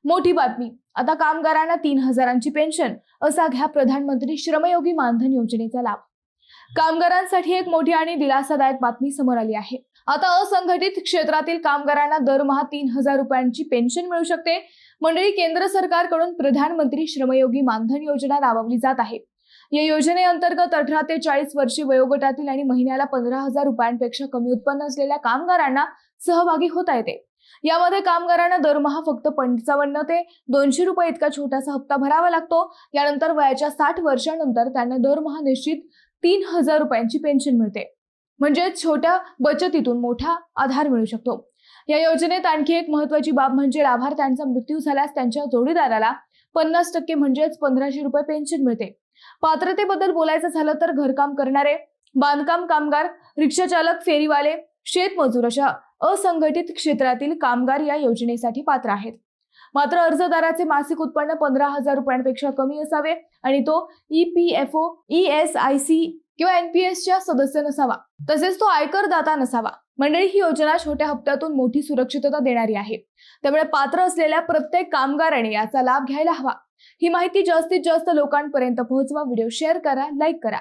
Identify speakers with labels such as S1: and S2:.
S1: मोठी बातमी, आता कामगारांना 3,000ची पेन्शन, असा घ्या प्रधानमंत्री श्रमयोगी मानधन योजनेचा लाभ। कामगारांसाठी एक मोठी आणि दिलासादायक बातमी समोर आली आहे। आता असंघटित क्षेत्रातील कामगारांना दरमहा 3,000 रुपयांची पेन्शन मिळू शकते। मंडळी, केंद्र सरकारकडून प्रधानमंत्री श्रमयोगी मानधन योजना राबवली जात आहे। या योजनेअंतर्गत 18 ते 40 वर्षे वयोगटातील आणि महिन्याला 15,000 रुपयांपेक्षा कमी उत्पन्न असलेल्या कामगारांना सहभागी होता येते। यामध्ये कामगारांना दरमहा फक्त 55 ते 200 रुपये इतका छोटासा हप्ता भरावा लागतो। यानंतर वयाच्या 60 वर्षांनंतर त्यांना दरमहा निश्चित 3,000 रुपयांची पेन्शन मिळते। म्हणजे छोट्या बचतीतून मोठा आधार मिळू शकतो। या योजनेत आणखी एक महत्त्वाची बाब म्हणजे लाभार्थ्यांचा मृत्यू झाल्यास त्यांच्या जोडीदाराला 50% म्हणजेच 1,500 रुपये पेन्शन मिळते। पात्रतेबद्दल बोलायचं झालं तर घरकाम करणारे, बांधकाम कामगार, रिक्षा चालक, फेरीवाले, शेतमजूर अशा असंघटित क्षेत्रातील कामगार या योजनेसाठी पात्र आहेत। मात्र अर्जदाराचे मासिक उत्पन्न 15,000 रुपयांपेक्षा कमी असावे आणि तो EPFO, ESIC किंवा NPS च्या सदस्य नसावा, तसेच तो आयकरदाता नसावा। मंडळी, ही योजना छोट्या हप्त्यातून मोठी सुरक्षितता देणारी आहे। त्यामुळे पात्र असलेल्या प्रत्येक कामगाराने याचा लाभ घ्यायला हवा। ही माहिती जास्तीत जास्त लोकांपर्यंत पोहोचवा। व्हिडिओ शेअर करा, लाईक करा।